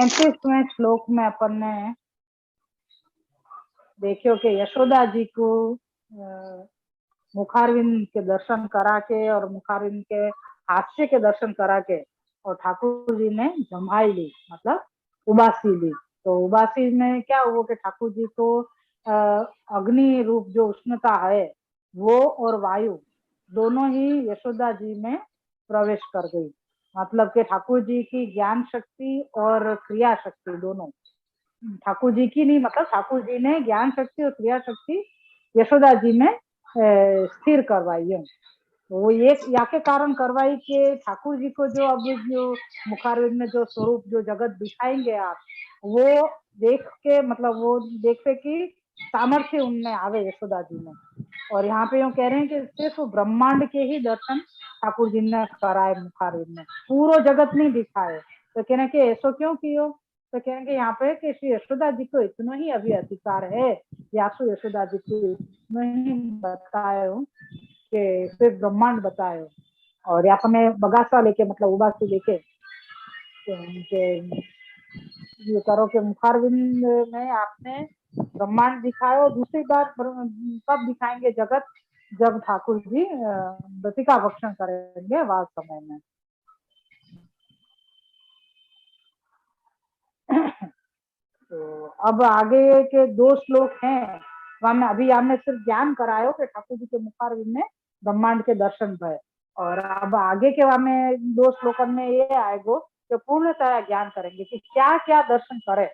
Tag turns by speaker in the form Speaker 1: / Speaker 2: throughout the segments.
Speaker 1: 35वें श्लोक में अपन ने देखियो कि यशोदा जी को मुखारविंद के दर्शन करा के और मुखारविंद के हास्य के दर्शन करा के और ठाकुर जी ने जमाई ली, मतलब उबासी ली। तो उबासी में क्या हुआ कि ठाकुर जी को अग्नि रूप जो उष्णता है वो और वायु दोनों ही यशोदा जी में प्रवेश कर गई। मतलब कि ठाकुर जी की ज्ञान शक्ति और क्रिया शक्ति दोनों, ठाकुर जी की नहीं, मतलब ठाकुर जी ने ज्ञान शक्ति और क्रिया शक्ति यशोदा जी में स्थिर करवाई है। वो ये या के कारण करवाई कि ठाकुर जी को जो अब जो मुखारविंद में जो स्वरूप जो जगत दिखाएंगे आप, वो देख के मतलब वो देखते कि सामर्थ्य उनमें आवे यशोदा जी में। और यहाँ पे यूँ कह रहे हैं कि सिर्फ ब्रह्मांड के ही दर्शन ठाकुर जी ने कराए मुखारविंद में, पूरा जगत नहीं दिखाए। तो कहने के ऐसो क्यों कियो, तो कहेंगे यहाँ पे कि श्री यशोदा जी को इतना ही अभी अधिकार है, यासु यशोदा जी को इतना ही बतायो कि सिर्फ ब्रह्मांड बतायो। और यहाँ पर मैं बगासा लेके मतलब उबासी लेके ये करो कि मुखारविंद में आपने ब्रह्मांड दिखाया, और दूसरी बार कब दिखाएंगे जगत, जब ठाकुर जी बतिका भक्षण करेंगे वास समय में। तो अब आगे के 2 श्लोक हैं, अभी हमने सिर्फ ज्ञान करायो कि ठाकुर जी के मुखारविंद में ब्रह्मांड के दर्शन भय, और अब आगे के हमें 2 श्लोकन में ये आएगो कि पूर्णतः ज्ञान करेंगे कि क्या क्या दर्शन करे,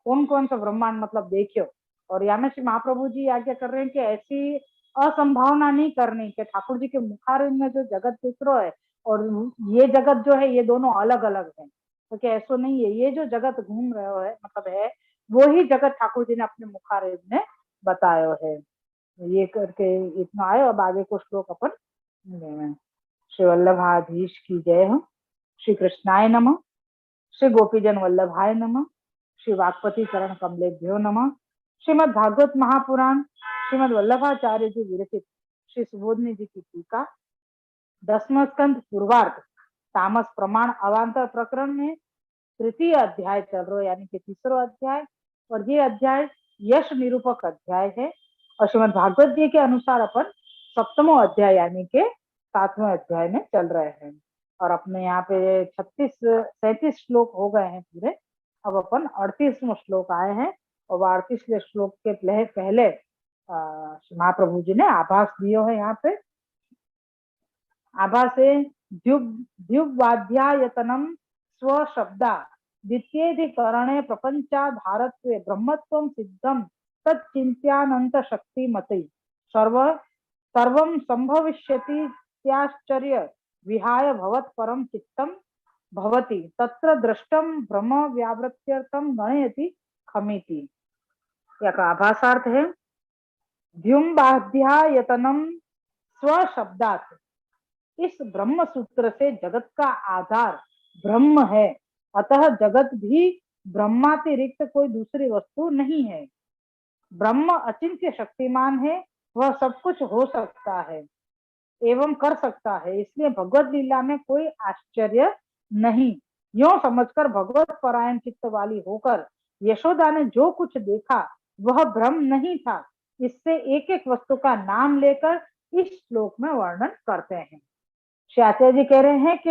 Speaker 1: कौन कौन सा ब्रह्मांड मतलब देखियो। और यहाँ में श्री महाप्रभु जी आज्ञा कर रहे हैं कि ऐसी असंभावना नहीं करनी कि ठाकुर जी के मुखारविंद में जो जगत दिख रहा है और ये जगत जो है ये दोनों अलग अलग है। तो क्या ऐसा नहीं है, ये जो जगत घूम रहे है मतलब है वो ही जगत ठाकुर जी ने अपने मुखारविंद में बतायो है। ये करके इतना आयो। अब आगे को श्लोक अपन श्री वल्लभाधीश की जय हो। श्री कृष्णाय नमः। श्री गोपीजन वल्लभाय नमः। श्री वाक्पति चरण कमलेभ्यो नमः। श्रीमद भागवत महापुराण श्रीमद वल्लभाचार्य जी विरचित श्री सुबोधनी जी की टीका 10वां स्कंद पूर्वार्ध तामस प्रमाण अवान्तर प्रकरण में 3य अध्याय चल रहा है, यानी कि 3रा अध्याय, और ये अध्याय यश निरूपक अध्याय है। और श्रीमद भागवत जी के अनुसार अपन 7वां अध्याय यानी के 7वें अध्याय में चल रहे हैं। और अपने यहाँ पे 37 श्लोक हो गए हैं पूरे। अब अपन 38वां श्लोक आए हैं, और 38वें श्लोक के पहले महाप्रभु जी ने आभास दियो है। यहाँ पे आभासे द्युवाध्यायतनम स्वशब्दा द्वितीयधिकरणे प्रपंचाधारत्वे ब्रह्मत्वं सिद्धं तच्चिन्त्यानंत शक्ति मते सर्वं संभविष्यति त्याश्चर्य विहाय भवत् परम चित्तम भवति तत्र दृष्टम ब्रह्म व्यावृत्यर्थम गणयति खमिति। यह आभासार्थ है द्युम्बाध्यायतनम स्वशब्दात्, इस ब्रह्म सूत्र से जगत का आधार ब्रह्म है, अतः जगत भी ब्रह्मातिरिक्त कोई दूसरी वस्तु नहीं है। ब्रह्म अचिंत्य शक्तिमान है, वह सब कुछ हो सकता है एवं कर सकता है, इसलिए भगवत लीला में कोई आश्चर्य नहीं। यो समझकर भगवत परायण चित्त वाली होकर यशोदा ने जो कुछ देखा वह भ्रम नहीं था, इससे एक एक वस्तु का नाम लेकर इस श्लोक में वर्णन करते हैं। श्री आचार्य जी कह रहे हैं कि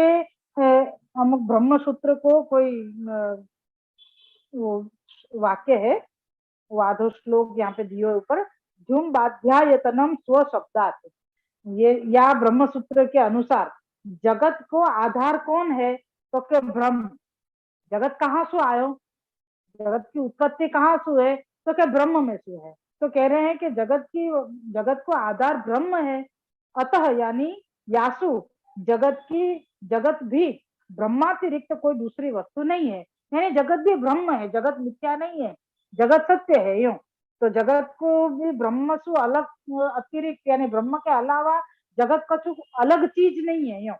Speaker 1: अमुक ब्रह्म सूत्र को कोई वो वाक्य है, वो आधो श्लोक यहाँ पे दियो ऊपर, झुम बाध्यायतनम स्व शब्दात, ये या ब्रह्म सूत्र के अनुसार जगत को आधार कौन है, तो क्या ब्रह्म। जगत कहाँ से आयो, जगत की उत्पत्ति कहाँ से है, तो क्या ब्रह्म में से है। तो कह रहे हैं कि जगत को आधार ब्रह्म है, अतः यानी यासु जगत भी ब्रह्मातिरिक्त कोई दूसरी वस्तु नहीं है, यानी जगत भी ब्रह्म है, जगत मिथ्या नहीं है, जगत सत्य है। यूं तो जगत को भी ब्रह्म से अलग अतिरिक्त यानी ब्रह्म के अलावा जगत का कुछ अलग चीज नहीं है, यूं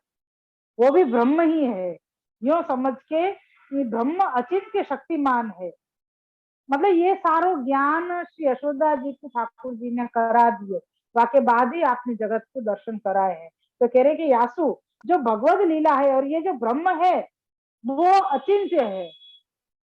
Speaker 1: वो भी ब्रह्म ही है। यूं समझ के ब्रह्म अचिंत्य शक्तिमान है, मतलब ये सारो ज्ञान श्री यशोदा जी को ठाकुर जी ने करा दिए, वाके बाद ही आपने जगत को दर्शन कराए हैं। तो कह रहे कि यासु जो भगवत लीला है और ये जो ब्रह्म है वो अचिंत्य है,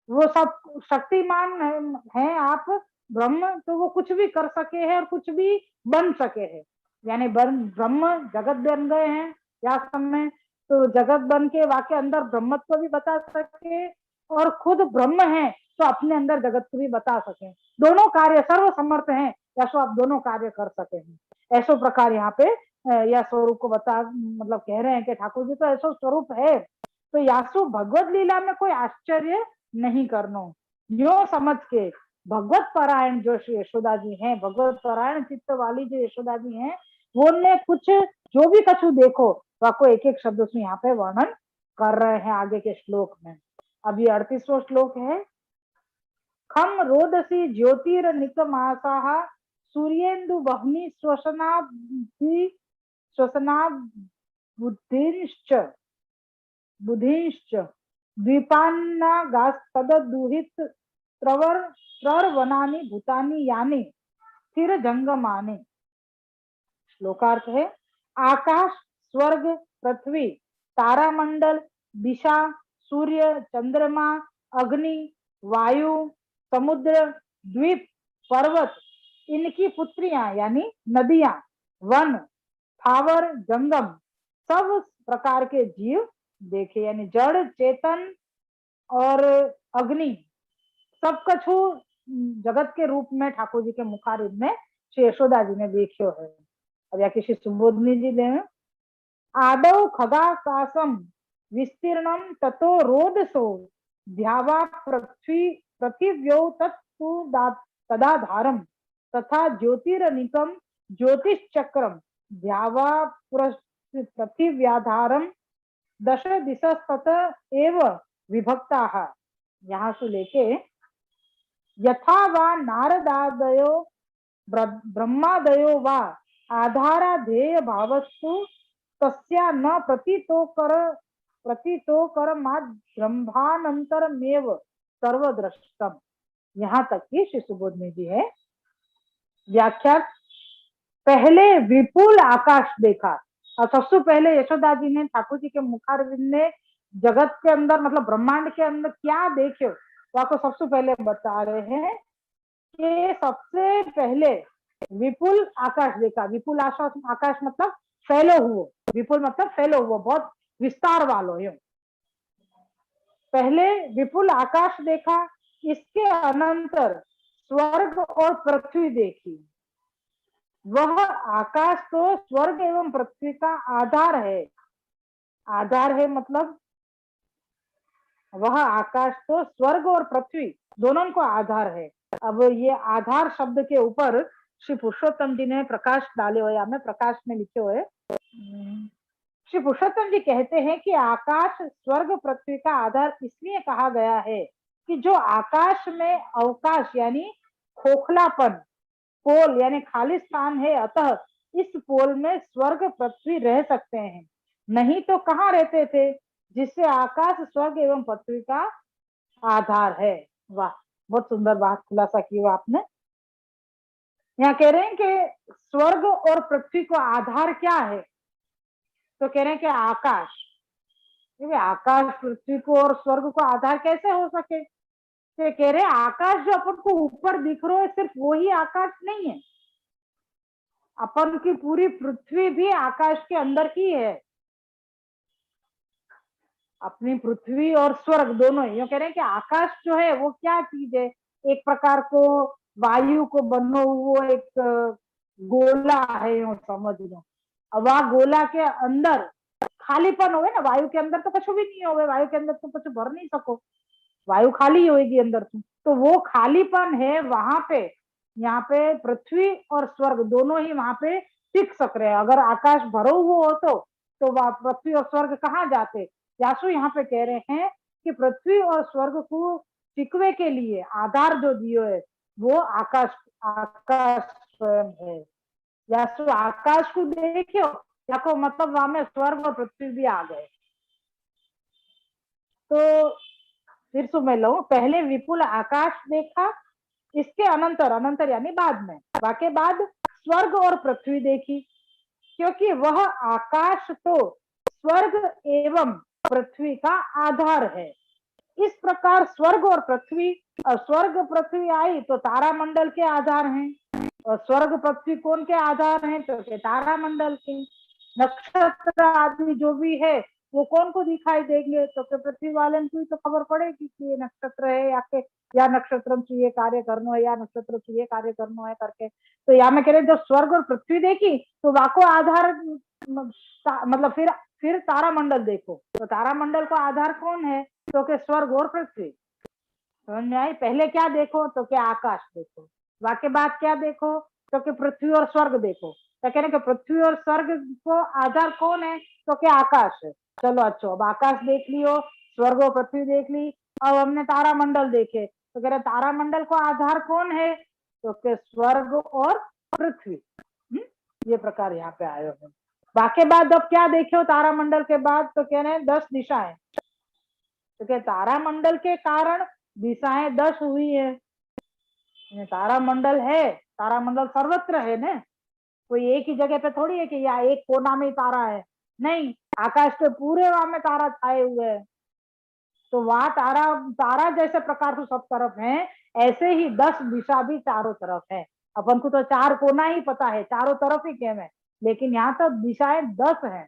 Speaker 1: वो सब शक्तिमान है आप ब्रह्म, तो वो कुछ भी कर सके हैं और कुछ भी बन सके हैं। यानी ब्रह्म जगत बन गए हैं या समय, तो जगत बन के वाके अंदर ब्रह्मत्व भी बता सके, और खुद ब्रह्म है तो अपने अंदर जगत को भी बता सके। दोनों कार्य सर्व समर्थ हैं, या सो आप दोनों कार्य कर सके हैं। ऐसो प्रकार यहाँ पे या स्वरूप को बता मतलब कह रहे हैं कि ठाकुर जी तो ऐसा स्वरूप है। तो यासु भगवत लीला में कोई आश्चर्य नहीं करनो, यो समझ के भगवत परायण जो श्री यशोदा जी हैं, भगवत परायण चित्त वाली जो यशोदा जी हैं, वो ने कुछ जो भी कछु देखो वाको एक एक शब्द उसमें यहाँ पे वर्णन कर रहे हैं आगे के श्लोक में। अब ये 38वां श्लोक है। खम रोदसी ज्योतिर निकमासाः सूर्येन्दु वह्नि श्वसना बुद्धिश्च द्वीपान्नागास्तदुहित त्रवनानि भूतानि यानि स्थिर जंगमानि। श्लोकार्थ है, आकाश, स्वर्ग, पृथ्वी, तारामंडल, दिशा, सूर्य, चंद्रमा, अग्नि, वायु, समुद्र, द्वीप, पर्वत, इनकी पुत्रियां यानी नदियां, वन, स्थावर, जंगम, सब प्रकार के जीव देखे, यानी जड़ चेतन और अग्नि सब कछु जगत के रूप में ठाकुर जी के मुखारिब में श्री यशोदा जी ने देखियो है। अब या किसी सुबोधनी जी ने आदौ खगाकाशम विस्तीर्णम ततो रोदसो ध्यावा पृथ्वी पृथिव्यो तत्तु तदाधारम तथा ज्योतिरनिकम ज्योतिश्चक्रम ध्यावा पृथिव्याधारम दश दिशस्तत एव विभक्ताः। यहाँ से लेके यथा वा नारदादयो ब्रह्मादयो वा आधाराधेय भावस्तु तस्या न प्रतीतोकर ब्रह्मानंतरमेव सर्वदृष्टम। यहाँ तक की श्री सुबोधनी जी है व्याख्या। पहले विपुल आकाश देखा, और सबसे पहले यशोदा जी ने ठाकुर जी के मुखारविंद ने जगत के अंदर मतलब ब्रह्मांड के अंदर क्या देखे तो आपको सबसे पहले बता रहे हैं कि सबसे पहले विपुल आकाश देखा। विपुल आकाश मतलब फैलो हुआ, विपुल मतलब फैलो हुआ, बहुत विस्तार वालो। यूं पहले विपुल आकाश देखा, इसके अनंतर स्वर्ग और पृथ्वी देखी। वह आकाश तो स्वर्ग एवं पृथ्वी का आधार है। आधार है मतलब वह आकाश तो स्वर्ग और पृथ्वी दोनों को आधार है। अब ये आधार शब्द के ऊपर श्री पुरुषोत्तम जी ने प्रकाश डाले हुए, हमें प्रकाश में लिखे हुए। श्री पुरुषोत्तम जी कहते हैं कि आकाश स्वर्ग पृथ्वी का आधार इसलिए कहा गया है कि जो आकाश में अवकाश यानी खोखलापन, पोल यानी खाली स्थान है, अतः इस पोल में स्वर्ग पृथ्वी रह सकते हैं, नहीं तो कहाँ रहते थे, जिससे आकाश स्वर्ग एवं पृथ्वी का आधार है। वाह, बहुत सुंदर बात खुलासा की आपने। यहाँ कह रहे हैं कि स्वर्ग और पृथ्वी को आधार क्या है, तो कह रहे हैं कि आकाश। आकाश पृथ्वी को और स्वर्ग को आधार कैसे हो सके, तो कह रहे हैं आकाश जो अपन को ऊपर दिख रहा है सिर्फ वही आकाश नहीं है, अपन की पूरी पृथ्वी भी आकाश के अंदर ही है। अपनी पृथ्वी और स्वर्ग दोनों ही। कह रहे हैं कि आकाश जो है वो क्या चीज है, एक प्रकार को वायु को बनो हुआ एक गोला है, यूं समझ लो। अब वह गोला के अंदर खालीपन हो ना, वायु के अंदर तो कुछ भी नहीं हो, वायु के अंदर तो कुछ भर नहीं सको, वायु खाली होगी अंदर से, तो वो खालीपन है वहां पे। यहाँ पे पृथ्वी और स्वर्ग दोनों ही वहां पे टिक सक रहे हैं। अगर आकाश भरो हुआ हो तो वह पृथ्वी और स्वर्ग कहाँ जाते। यासु यहाँ पे कह रहे हैं कि पृथ्वी और स्वर्ग को टिकवे के लिए आधार जो दियो है वो आकाश आकाश स्वयं है। यासु आकाश को देखियो या को मतलब वहां में स्वर्ग और पृथ्वी भी आ गए। तो फिर से मैं लू, पहले विपुल आकाश देखा, इसके अनंतर अनंतर यानी बाद में वाके बाद स्वर्ग और पृथ्वी देखी, क्योंकि वह आकाश तो स्वर्ग एवं पृथ्वी का आधार है। इस प्रकार स्वर्ग और पृथ्वी, स्वर्ग पृथ्वी आई तो तारामंडल के आधार हैं, और स्वर्ग पृथ्वी कौन के आधार हैं, तो के तारामंडल के। नक्षत्र आदि जो भी है वो कौन को दिखाई देंगे, तो के पृथ्वी वाले को ही तो खबर पड़ेगी कि ये नक्षत्र है, या नक्षत्र से ये कार्य करना है, या नक्षत्र से ये कार्य करना है करके। तो यहाँ मैं कह रहे जब स्वर्ग और पृथ्वी देखी तो वाको आधार, मतलब फिर तारामंडल देखो, तो तारामंडल का आधार कौन है, तो के स्वर्ग और पृथ्वी। समझ में आई। पहले क्या देखो, तो क्या आकाश देखो, वाके बाद क्या देखो, तो कि पृथ्वी और स्वर्ग देखो। तो कह रहे कि पृथ्वी और स्वर्ग को आधार कौन है, तो क्या आकाश है। चलो अच्छा, अब आकाश देख लियो, स्वर्ग और पृथ्वी देख ली, अब हमने तारामंडल देखे, तो कह रहे तारामंडल को आधार कौन है, तो के स्वर्ग और पृथ्वी। ये प्रकार यहाँ पे आए हैं। वाके बाद अब क्या देखो तारामंडल के बाद, तो कह रहे हैं 10 दिशाएं, तो क्या तारामंडल के कारण दिशाएं 10 हुई है। तारामंडल है, तारामंडल सर्वत्र है ना, कोई एक ही जगह पे थोड़ी है कि या एक कोना में तारा है, नहीं, आकाश के पूरे वहां में तारा छाए हुए हैं। तो वहां तारा तारा जैसे प्रकार से सब तरफ है, ऐसे ही 10 दिशा भी चारों तरफ है। अपन को तो 4 कोना ही पता है, चारों तरफ ही कहना है, लेकिन यहाँ तो दिशाएं 10 हैं,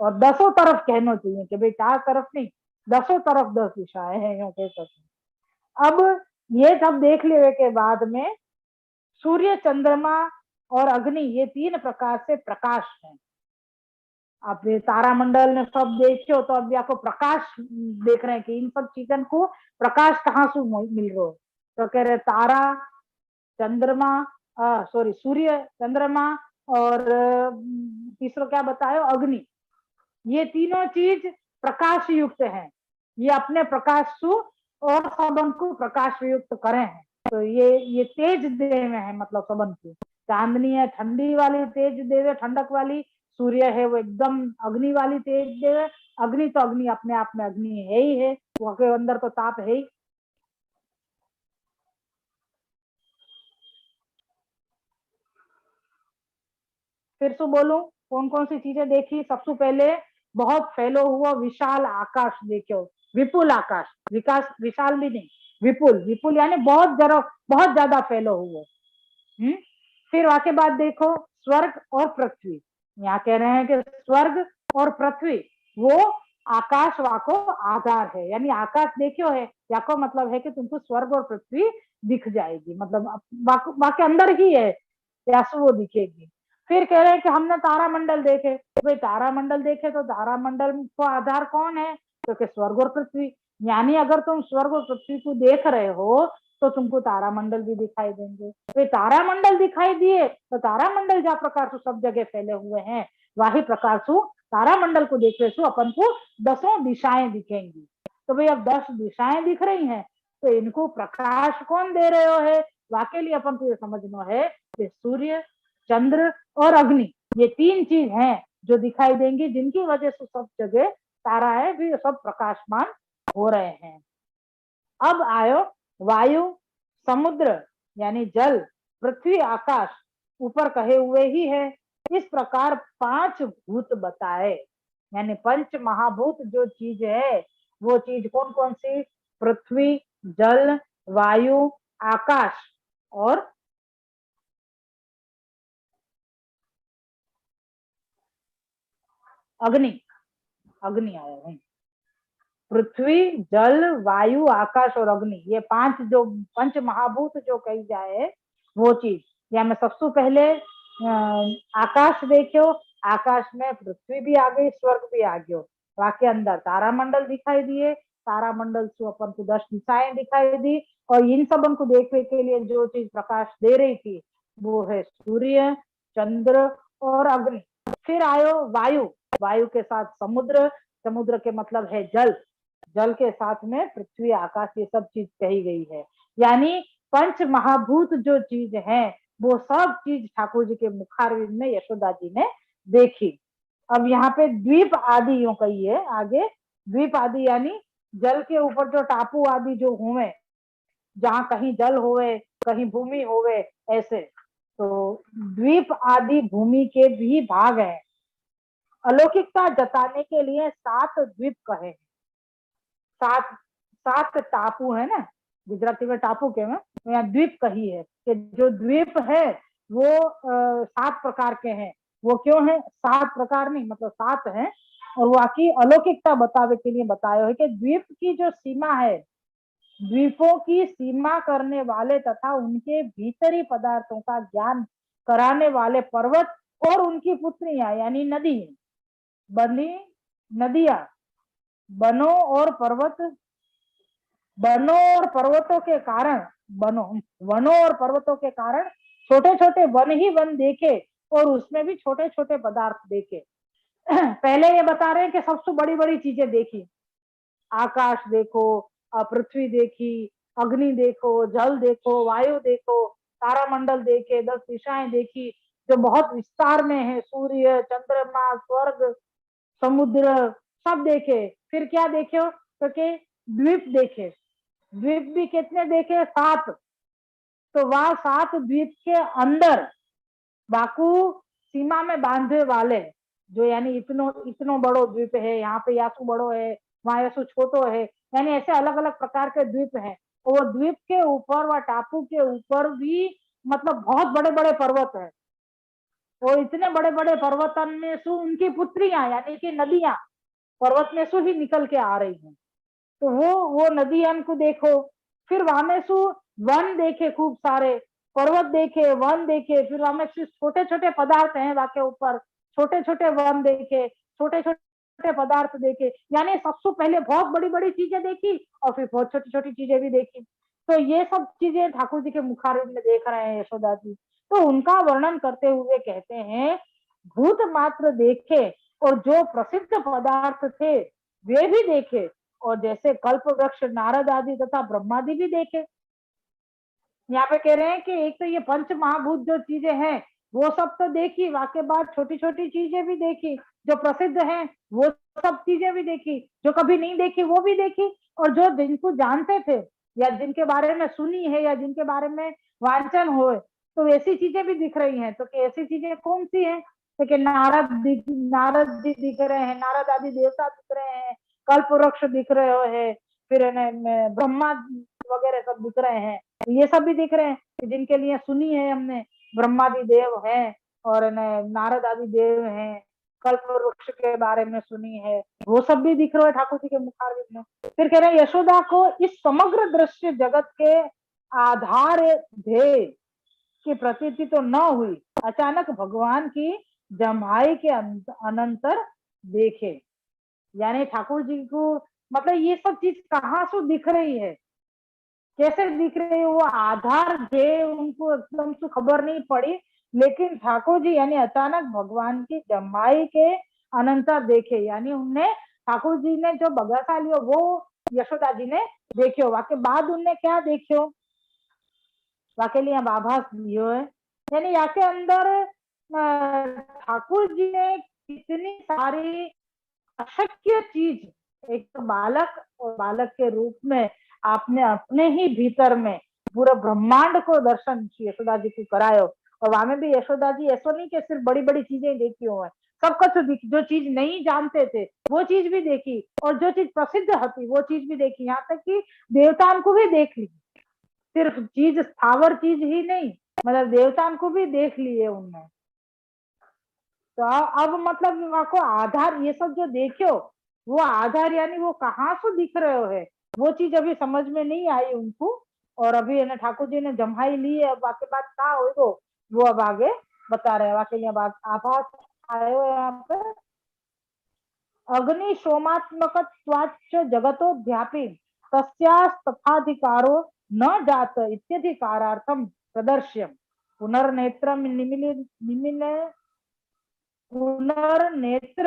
Speaker 1: और 10 तरफ कहना चाहिए कि भाई 4 तरफ नहीं, 10 तरफ 10 दिशाएं हैं, यूं कह सकते। अब ये सब देख लेने के बाद में सूर्य, चंद्रमा और अग्नि, ये 3 प्रकार से प्रकाश है। आप ये तारामंडल ने सब देखो तो अब आपको प्रकाश देख रहे हैं कि इन सब चीजों को प्रकाश कहाँ से मिल रहा है, तो कह रहे तारा, चंद्रमा, सॉरी सूर्य, चंद्रमा और तीसरा क्या बताए, अग्नि, ये तीनों चीज प्रकाश युक्त है। ये अपने प्रकाश सु और सबन को प्रकाश युक्त करे हैं। तो ये तेज देव है, मतलब सबन की। चांदनी है ठंडी वाली तेज देव है, ठंडक वाली। सूर्य है वो एकदम अग्नि वाली तेज देव है। अग्नि तो अग्नि अपने आप में अग्नि है ही है, वहां के अंदर तो ताप है ही। फिर से बोलूं कौन कौन सी चीजें देखी। सबसे पहले बहुत फैलो हुआ विशाल आकाश देखो, विपुल आकाश, विकास विशाल भी नहीं, विपुल, विपुल यानी बहुत ज्यादा फैलो हुआ। फिर वाके बाद देखो स्वर्ग और पृथ्वी। यहाँ कह रहे हैं कि स्वर्ग और पृथ्वी वो आकाश वाको आधार है, यानी आकाश देखियो है, या को मतलब है कि तुमको स्वर्ग और पृथ्वी दिख जाएगी, मतलब वाके अंदर ही है, या वो दिखेगी। फिर कह रहे हैं कि हमने तारामंडल देखे, भाई तारामंडल देखे तो तारामंडल को आधार कौन है, तो कि स्वर्ग और पृथ्वी। यानी अगर तुम स्वर्ग और पृथ्वी को देख रहे हो तो तुमको तारामंडल भी दिखाई देंगे। तो तारामंडल दिखाई दिए तो तारामंडल जा प्रकार से सब जगह फैले हुए हैं, वही प्रकार से तारामंडल को देख रहे अपन को 10 दिशाएं दिखेंगी। तो भाई अब 10 दिशाएं दिख रही हैं, तो इनको प्रकाश कौन दे रहे हो है, वाके लिए अपन को ये समझना है कि सूर्य, चंद्र और अग्नि, ये 3 चीज हैं जो दिखाई देंगी, जिनकी वजह से सब जगह तारा है भी सब प्रकाशमान हो रहे हैं। अब आयो वायु, समुद्र यानी जल, पृथ्वी, आकाश, ऊपर कहे हुए ही है। इस प्रकार 5 भूत बताए, यानी पंच महाभूत जो चीज है, वो चीज कौन कौन सी, पृथ्वी, जल, वायु, आकाश और अग्नि। अग्नि आया है, पृथ्वी, जल, वायु, आकाश और अग्नि, ये 5 जो पंच महाभूत जो कही जाए वो चीज। या मैं सबसे पहले आकाश देखो, आकाश में पृथ्वी भी आ गई, स्वर्ग भी आ गयो, वाके अंदर तारामंडल दिखाई दिए, तारामंडल से अपन को 10 दिशाएं दिखाई दी, और इन सब को देखने के लिए जो चीज प्रकाश दे रही थी वो है सूर्य, चंद्र और अग्नि। फिर आयो वायु, वायु के साथ समुद्र, समुद्र के मतलब है जल, जल के साथ में पृथ्वी, आकाश, ये सब चीज कही गई है। यानी पंच महाभूत जो चीज है वो सब चीज ठाकुर जी के मुखारविंद में यशोदा जी ने देखी। अब यहाँ पे द्वीप आदि यूं कही है आगे, द्वीप आदि यानी जल के ऊपर जो टापू आदि जो हुए, जहाँ कहीं जल होवे कहीं भूमि होवे ऐसे, तो द्वीप आदि भूमि के भी भाग है। अलौकिकता जताने के लिए 7 द्वीप कहे, 7 सात टापू है ना, गुजराती में टापू के में यहाँ द्वीप कही है कि जो द्वीप है वो 7 प्रकार के हैं। वो क्यों है 7 प्रकार, नहीं मतलब 7 है, और वहाँ की अलौकिकता बतावे के लिए बताया है कि द्वीप की जो सीमा है, द्वीपों की सीमा करने वाले तथा उनके भीतरी पदार्थों का ज्ञान कराने वाले पर्वत और उनकी पुत्रियां यानी नदी, बनी नदियां, बनों और पर्वत, वनों और पर्वतों के कारण, वनों और पर्वतों के कारण छोटे छोटे वन ही वन देखे और उसमें भी छोटे छोटे पदार्थ देखे। पहले ये बता रहे हैं कि सबसे बड़ी बड़ी चीजें देखी, आकाश देखो, पृथ्वी देखी, अग्नि देखो, जल देखो, वायु देखो, तारामंडल देखे, 10 दिशाएं देखी जो बहुत विस्तार में है, सूर्य, चंद्रमा, स्वर्ग, समुद्र सब देखे। फिर क्या देखे, तो के द्वीप देखे, द्वीप भी कितने देखे 7, तो वह 7 द्वीप के अंदर बाकू सीमा में बांधे वाले जो यानी इतनो इतनो बड़ो द्वीप है, यहाँ पे यासु बड़ो है, वहां यासु छोटो है, यानी ऐसे अलग अलग प्रकार के द्वीप हैं। वो द्वीप के ऊपर व टापू के ऊपर भी मतलब बहुत बड़े बड़े पर्वत है, वो इतने बड़े बड़े पर्वतन में सु उनकी पुत्रियां यानी कि नदियां पर्वत में सु ही निकल के आ रही हैं, तो वो नदियां को देखो। फिर वहां में सु वन देखे, खूब सारे पर्वत देखे, वन देखे, फिर वहां में छोटे छोटे पदार्थ हैं वहां के ऊपर, छोटे छोटे वन देखे, छोटे छोटे पदार्थ देखे, यानी सबसे पहले बहुत बड़ी बड़ी चीजें देखी और फिर बहुत छोटी छोटी चीजें भी देखी। तो ये सब चीजें ठाकुर जी के मुखारविंद में देख रहे हैं यशोदा जी। तो उनका वर्णन करते हुए कहते हैं भूत मात्र देखे और जो प्रसिद्ध पदार्थ थे वे भी देखे, और जैसे कल्प वृक्ष, नारद आदि तथा ब्रह्मादि भी देखे। यहाँ पे कह रहे हैं कि एक तो ये पंच महाभूत जो चीजें हैं वो सब तो देखी, वाके बाद छोटी छोटी चीजें भी देखी, जो प्रसिद्ध हैं वो सब चीजें भी देखी, जो कभी नहीं देखी वो भी देखी, और जो जिनको जानते थे या जिनके बारे में सुनी है या जिनके बारे में वांचन हो, तो वैसी चीजें भी दिख रही हैं। तो ऐसी चीजें कौन सी हैं, तो कि नारद जी दिख रहे हैं, नारद आदि देवता दिख रहे हैं, कल्प वृक्ष दिख रहे हैं, फिर ब्रह्मा वगैरह सब दिख रहे हैं, ये सब भी दिख रहे हैं जिनके लिए सुनी है हमने, ब्रह्मादि देव हैं और नारद आदि देव हैं, कल्प वृक्ष के बारे में सुनी है, वो सब भी दिख रहे हैं ठाकुर जी के मुखारविंद में। फिर कह रहे हैं यशोदा को इस समग्र दृश्य जगत के आधार ध्येय की प्रतीति तो न हुई, अचानक भगवान की जमाई के अनंतर देखे। यानी ठाकुर जी को मतलब ये सब चीज कहाँ से दिख रही है, कैसे दिख रही है, वो आधार थे उनको एकदम से खबर नहीं पड़ी, लेकिन ठाकुर जी यानी अचानक भगवान की जमाई के अनंतर देखे, यानी उनने ठाकुर जी ने जो बगासा लियो वो यशोदा जी ने देखियो, वाके बाद उनने क्या देखियो, वाके लिए आभास लियो है, यानी यहाँ के अंदर ठाकुर जी ने कितनी सारी अशक्य चीज, एक तो बालक और बालक के रूप में आपने अपने ही भीतर में पूरा ब्रह्मांड को दर्शन यशोदा जी को करायो, और वहां में भी यशोदा जी ऐसा नहीं कि सिर्फ बड़ी बड़ी चीजें देखी हुए, सब कुछ जो चीज नहीं जानते थे वो चीज भी देखी, और जो चीज प्रसिद्ध होती वो चीज भी देखी, यहाँ तक कि देवताओं को भी देख ली, सिर्फ चीज स्थावर चीज ही नहीं, मतलब देवताओं को भी देख लिए उनने। तो अब मतलब वहां को आधार ये सब जो देखो वो आधार यानी वो कहाँ से दिख रहे हो है, वो चीज अभी समझ में नहीं आई उनको, और अभी है ना ठाकुर जी ने जमाई ली है, अब बाकी बात क्या हो वो अब आगे बता रहे हैं। वाकई बात आभास आयो यहाँ पे, अग्नि सोमात्मक जगतोध्यापी तस्यास्तथाधिकारो न जात इत्यधिकारार्थम प्रदर्श्य पुनर्नेत्र पुनर्नेत्र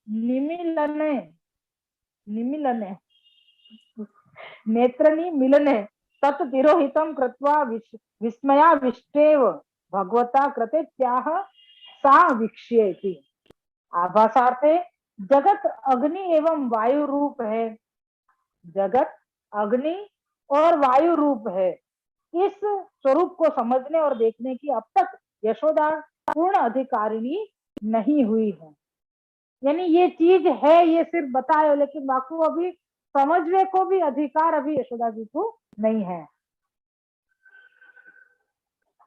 Speaker 1: निमिलने निमिलने नेत्रनी मिलने तत् तिरोहितं कृत्वा विस्मयाविष्टेव भगवता कृते त्याह सा वीक्ष्येति। आभासार्थे जगत अग्नि एवं वायु रूप है, जगत अग्नि और वायु रूप है, इस स्वरूप को समझने और देखने की अब तक यशोदा पूर्ण अधिकारिणी नहीं हुई है। यानी ये चीज है, ये सिर्फ बताए लेकिन वाकु अभी समझने को भी अधिकार अभी यशोदा जी को नहीं है।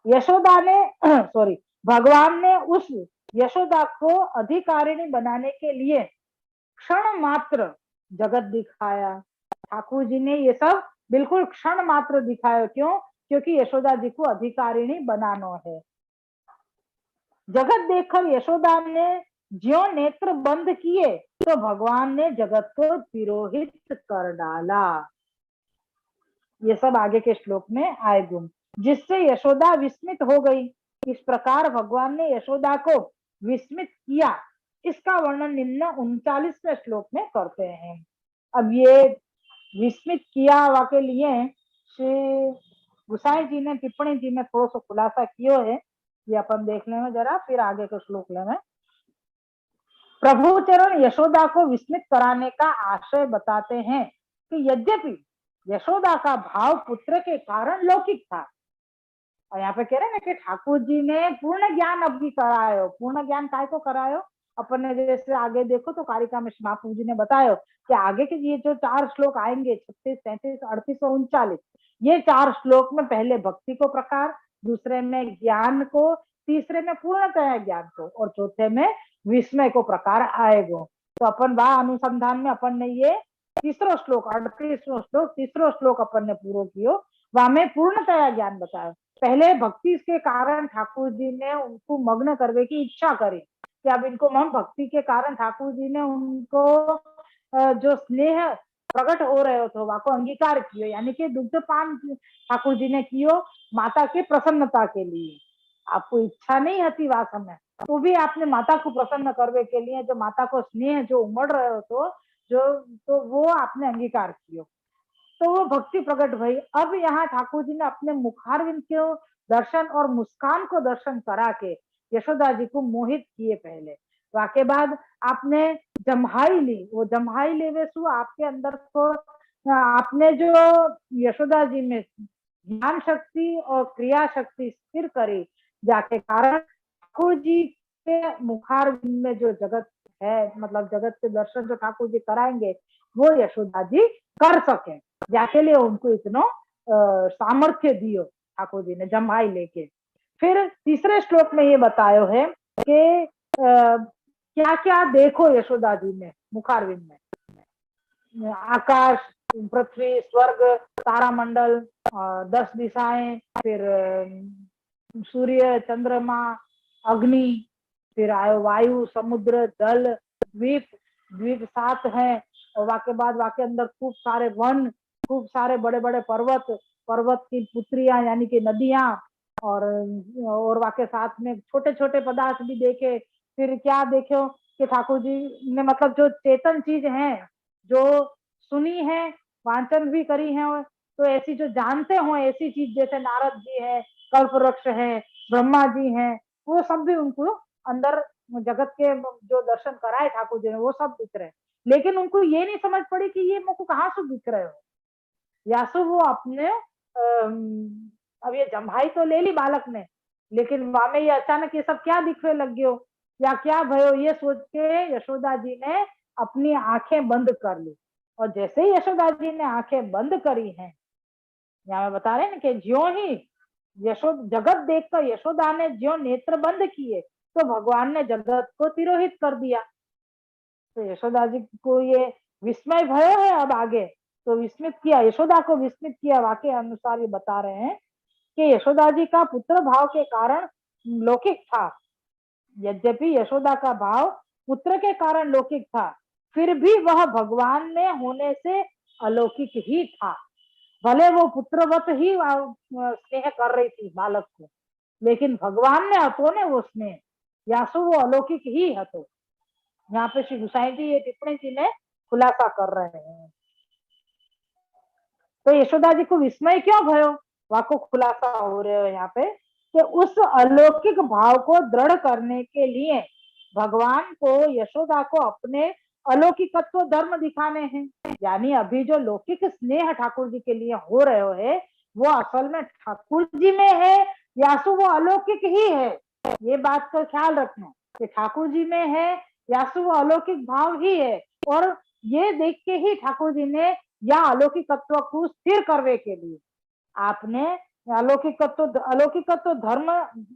Speaker 1: यशोदा ने सॉरी, भगवान ने उस यशोदा को अधिकारिणी बनाने के लिए क्षण मात्र जगत दिखाया। ठाकुर जी ने ये सब बिल्कुल क्षण मात्र दिखाया। क्यों? क्योंकि यशोदा जी को अधिकारिणी बनाना है। जगत देखकर यशोदा ने ज्यो नेत्र बंद किए तो भगवान ने जगत को तिरोहित कर डाला। ये सब आगे के श्लोक में आए गुण, जिससे यशोदा विस्मित हो गई। इस प्रकार भगवान ने यशोदा को विस्मित किया, इसका वर्णन निम्न 39वें श्लोक में करते हैं। अब ये विस्मित किया वाके लिए श्री गुसाई जी ने टिप्पणी जी में थोड़ा सा खुलासा किया है, ये अपन देख लेंगे जरा, फिर आगे के श्लोक लेंगे। प्रभु चरण यशोदा को विस्मित कराने का आशय बताते हैं कि यद्यपि यशोदा का भाव पुत्र के कारण लौकिक था, और यहाँ पे कह रहे हैं कि ठाकुर जी ने पूर्ण ज्ञान अब भी करायो। पूर्ण ज्ञान काय को करायो? अपन ने जैसे आगे देखो तो कारिका में महाप्रभु जी ने बताया कि आगे के ये जो 4 श्लोक आएंगे 36, 37, 38 और 39, ये 4 श्लोक में पहले भक्ति को प्रकार, दूसरे में ज्ञान को, तीसरे में पूर्णतया ज्ञान को, और चौथे में विस्मय को प्रकार आएगा। तो अपन वह अनुसंधान में अपन ने ये तीसरा श्लोक 38वां श्लोक तीसरा श्लोक अपन ने पूरा किया, वहां में पूर्णतया ज्ञान बताया। पहले भक्ति के कारण ठाकुर जी ने उनको मग्न करने की इच्छा करी कि अब इनको हम भक्ति के कारण ठाकुर जी ने उनको जो स्नेह प्रकट हो रहे थे वहां को अंगीकार किया, यानी कि दुग्धपान ठाकुर जी ने कियो माता की प्रसन्नता के लिए। आपको इच्छा नहीं थी वह समय, तो भी आपने माता को प्रसन्न करने के लिए, जो माता को स्नेह जो उमड़ रहे हो तो वो आपने अंगीकार किया, तो वो भक्ति प्रकट भई। अब यहाँ ठाकुर जी ने अपने मुखारविंद के दर्शन और मुस्कान को दर्शन करा के यशोदा जी को मोहित किए पहले। वाके बाद आपने जम्हाई ली, वो जम्हाई लेवे सु आपके अंदर को आपने जो यशोदा जी में ज्ञान शक्ति और क्रिया शक्ति स्थिर करी, जाके कारण ठाकुर जी के मुखारविंद में जो जगत है, मतलब जगत के दर्शन जो ठाकुर जी कराएंगे वो यशोदा जी कर सके, जाके लिए उनको इतना सामर्थ्य दियो ठाकुर जी ने जम्हाई लेके। फिर तीसरे श्लोक में ये बतायो है कि क्या क्या देखो यशोदा जी ने मुखारविंद में, आकाश, पृथ्वी, स्वर्ग, तारामंडल, 10 दिशाएं, फिर सूर्य, चंद्रमा, अग्नि, फिर आयो वायु, समुद्र, जल, द्वीप 7 हैं, और वाके बाद वाके अंदर खूब सारे वन, खूब सारे बड़े बड़े पर्वत की पुत्रियां यानी कि नदियां, और वाके साथ में छोटे छोटे पदार्थ भी देखे। फिर क्या देखो कि ठाकुर जी ने मतलब जो चेतन चीज है जो सुनी है, वांचन भी करी है, तो ऐसी जो जानते हो ऐसी चीज जैसे नारद जी है, कल्पवृक्ष है, ब्रह्मा जी हैं, वो सब भी उनको अंदर जगत के जो दर्शन कराए ठाकुर जी ने वो सब दिख रहे, लेकिन उनको ये नहीं समझ पड़ी कि ये मुझको कहाँ से दिख रहे हो, या सो वो अपने अब ये जम्हाई तो ले ली बालक ने, लेकिन वहां में ये अचानक ये सब क्या दिखने लग गयो या क्या भयो, ये सोच के यशोदा जी ने अपनी आंखें बंद कर ली। और जैसे ही यशोदा जी ने आंखें बंद करी हैं, यहाँ बता रहे हैं कि ज्यों ही जगत देखकर यशोदा ने ज्यों नेत्र बंद किए तो भगवान ने जगत को तिरोहित कर दिया। तो यशोदा जी को ये विस्मय भयो है, अब आगे तो विस्मित किया, यशोदा को विस्मित किया। वाक्य अनुसार ये बता रहे हैं कि यशोदा जी का पुत्र भाव के कारण लौकिक था। यद्यपि यशोदा का भाव पुत्र के कारण लौकिक था, फिर भी वह भगवान में होने से अलौकिक ही था। भले वो पुत्रवत ही स्नेह कर रही थी बालक को, लेकिन भगवान ने हतो ने वो स्नेह, यासु वो अलौकिक ही हतो। यहाँ पे श्री गुसाई जी ये टिप्पणी जी ने खुलासा कर रहे हैं। तो यशोदा जी को विस्मय क्यों भयो, वाको खुलासा हो रहे हो यहाँ पे कि उस अलौकिक भाव को दृढ़ करने के लिए भगवान को यशोदा को अपने अलौकिकत्व धर्म दिखाने हैं। यानी अभी जो लौकिक स्नेह ठाकुर जी के लिए हो रहे है वो असल में ठाकुर जी में है या सो वो अलौकिक ही है। ये बात का ख्याल रखना कि ठाकुर जी में है या सो वो अलौकिक भाव ही है, और ये देख के ही ठाकुर जी ने या अलौकिकत्व को स्थिर करने के लिए आपने अलौकिकत्व धर्म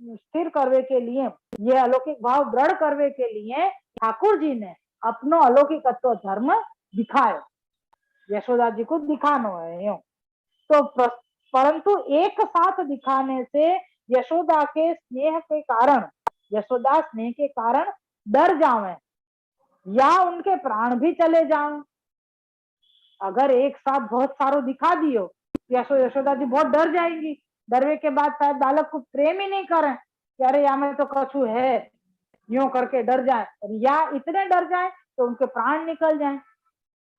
Speaker 1: स्थिर करने के लिए, ये अलौकिक भाव दृढ़ करने के लिए ठाकुर जी ने अपनो अलौकिकत्व धर्म दिखायो, यशोदा जी को दिखानो है यूं। तो परंतु एक साथ दिखाने से यशोदा के स्नेह के कारण, यशोदा स्नेह के कारण डर जावे या उनके प्राण भी चले जाए। अगर एक साथ बहुत सारो दिखा दियो यशोदा जी बहुत डर जाएंगी, डरने के बाद शायद बालक को प्रेम ही नहीं करें कि अरे या में तो कछु है, यूं करके डर जाए, या इतने डर जाए तो उनके प्राण निकल जाए।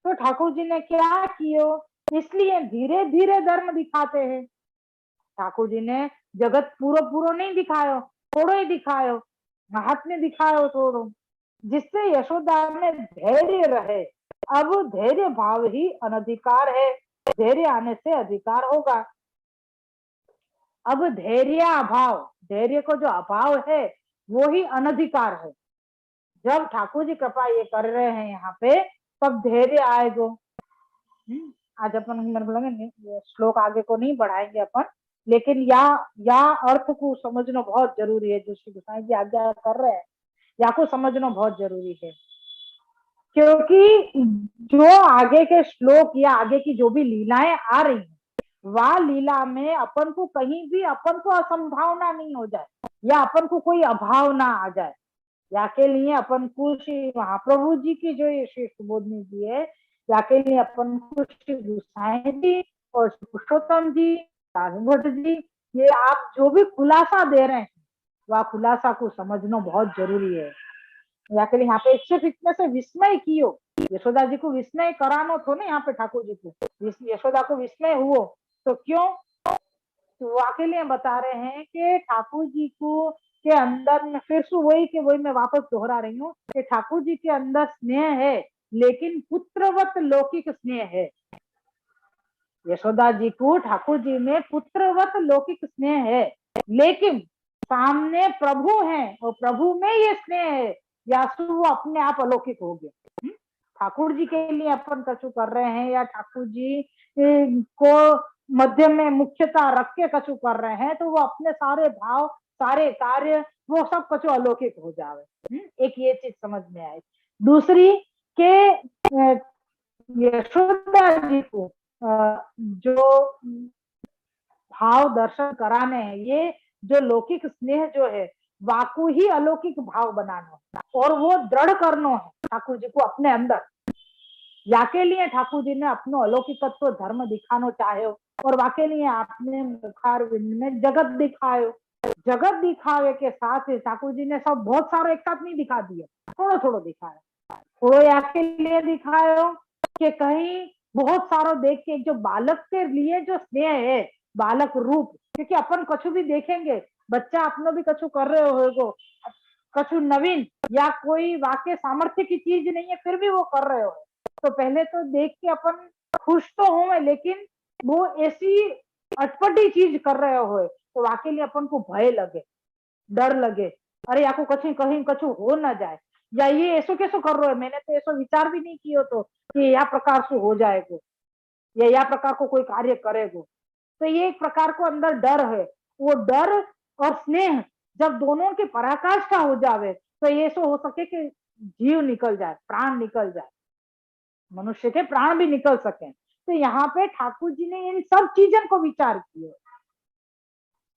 Speaker 1: तो ठाकुर जी ने क्या कियो, इसलिए धीरे धीरे धर्म दिखाते हैं। ठाकुर जी ने जगत पूरो पूरो नहीं दिखायो, थोड़ो ही दिखायो, महात्म्य दिखायो थोड़ो, जिससे यशोदा में धैर्य रहे। अब धैर्य भाव ही अनधिकार है, धैर्य आने से अधिकार होगा। अब धैर्य अभाव, धैर्य को जो अभाव है वो ही अनधिकार है। जब ठाकुर जी कृपा ये कर रहे हैं यहाँ पे, तब धैर्य आएगो। आज अपन श्लोक आगे को नहीं बढ़ाएंगे अपन, लेकिन या अर्थ को समझना बहुत जरूरी है, जो श्री गोसाई जी आज्ञा कर रहे हैं या को समझना बहुत जरूरी है। क्योंकि जो आगे के श्लोक या आगे की जो भी लीलाएं आ रही हैं, वह लीला में अपन को कहीं भी अपन को असंभावना नहीं हो जाए या अपन को कोई अभाव ना आ जाए, या के लिए अपन को श्री महाप्रभु जी की जो ये श्रेष्ठ बोधनी जी है, या के लिए अपन को श्री गोसाई जी और श्री पुरुषोत्तम जी, भट्ट जी, ये आप जो भी खुलासा दे रहे हैं वह खुलासा को समझना बहुत जरूरी है। या के लिए यहाँ पे सिर्फ इतने से विस्मय कियो, यशोदा जी को विस्मय करानो थो ना यहाँ पे ठाकुर जी को, यशोदा को विस्मय हुओ तो क्यों, तो वाकई लिए बता रहे हैं कि ठाकुर जी को के अंदर में फिर से वही मैं वापस दोहरा रही हूँ कि ठाकुर जी के अंदर स्नेह है, लेकिन पुत्रवत लौकिक स्नेह है। यशोदा जी को ठाकुर जी में पुत्रवत लौकिक स्नेह है, लेकिन सामने प्रभु है और प्रभु में ये स्नेह है, यासु वो अपने आप अलौकिक हो गया। ठाकुर जी के लिए अपन कछु कर रहे हैं या ठाकुर जी को मध्य में मुख्यता रख के कछु कर रहे हैं, तो वो अपने सारे भाव सारे कार्य वो सब कछु अलौकिक हो जावे। एक ये चीज समझ में आए। दूसरी के यशोदा जी को जो भाव दर्शन कराने हैं, ये जो लौकिक स्नेह जो है वाकु ही अलौकिक भाव बनाना और वो दृढ़ करना है ठाकुर जी को अपने अंदर। या के लिए ठाकुर जी ने अपनो अलौकिकत्व धर्म दिखानो चाहे और वाके लिए आपने मुखार में जगत दिखायो। जगत दिखावे के साथ ही ठाकुर जी ने सब बहुत सारे एक साथ नहीं दिखा दिए, थोड़ा थोड़ा दिखाया। थोड़ो या के लिए दिखायो कि कहीं बहुत सारो देख के जो बालक के लिए जो स्नेह है, बालक रूप, क्योंकि अपन कछु भी देखेंगे, बच्चा अपनो भी कछु कर रहे हो, कछु नवीन या कोई वाक्य सामर्थ्य की चीज नहीं है फिर भी वो कर रहे हो, तो पहले तो देख के अपन खुश तो हो, लेकिन वो ऐसी अटपटी चीज कर रहे हो तो वाकई में अपन को भय लगे, डर लगे, अरे या को कहीं कछु हो ना जाए, या ये ऐसो कैसो कर रहे हो, मैंने तो ऐसो विचार भी नहीं किया तो कि या प्रकार से हो जाएगा या प्रकार को कोई कार्य करेगा। तो ये एक प्रकार को अंदर डर है। वो डर और स्नेह जब दोनों की पराकाष्ठा हो जावे तो ये सो हो सके कि जीव निकल जाए, प्राण निकल जाए, मनुष्य के प्राण भी निकल सके। तो यहाँ पे ठाकुर जी ने इन सब चीजों को विचार किया।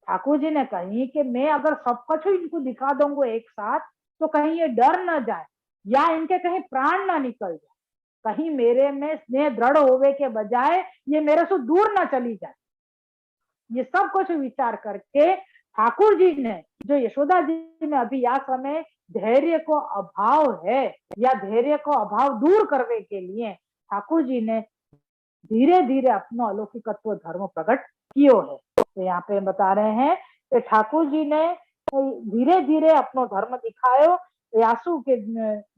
Speaker 1: ठाकुर जी ने कही कि मैं अगर सब कुछ इनको दिखा दूंगा एक साथ तो कहीं ये डर न जाए या इनके कहीं प्राण ना निकल जाए, कहीं मेरे में स्नेह दृढ़ होवे के बजाय ये मेरे से दूर ना चली जाए। ये सब कुछ विचार करके ठाकुर जी ने जो यशोदा जी में अभी या समय धैर्य को अभाव है या धैर्य को अभाव दूर करने के लिए ठाकुर जी ने धीरे धीरे अपना अलौकिकत्व धर्म प्रकट कियो है। तो यहाँ पे बता रहे हैं कि ठाकुर जी ने धीरे धीरे अपनो धर्म दिखायो, यासु के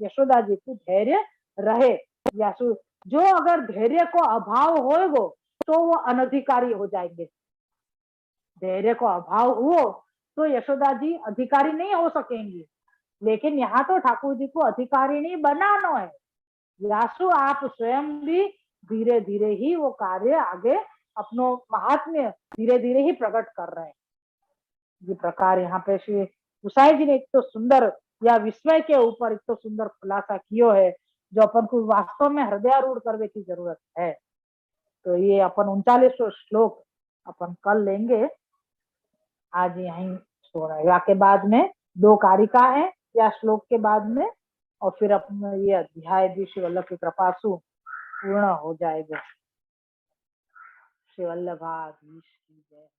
Speaker 1: यशोदा जी को धैर्य रहे। यासु जो अगर धैर्य को अभाव होएगो तो वो अनधिकारी हो जाएंगे, धैर्य को अभाव हुओ तो यशोदा जी अधिकारी नहीं हो सकेंगी, लेकिन यहाँ तो ठाकुर जी को अधिकारी नहीं बनाना है, व्यासु आप स्वयं भी धीरे धीरे ही वो कार्य आगे अपनो महात्म्य धीरे धीरे ही प्रकट कर रहे हैं। ये प्रकार यहाँ पे श्री गुसाई जी ने एक तो सुंदर या विस्मय के ऊपर एक तो सुंदर खुलासा कियो है, जो अपन को वास्तव में हृदयारूढ़ करने की जरूरत है। तो ये अपन 39वां श्लोक अपन कल लेंगे, आज यहीं छोड़ा। या के बाद में 2 कारिका है या श्लोक के बाद में, और फिर अपना ये अध्याय भी श्री वल्लभ की कृपा से पूर्ण हो जाएगा। श्री वल्लभाधीश की जय।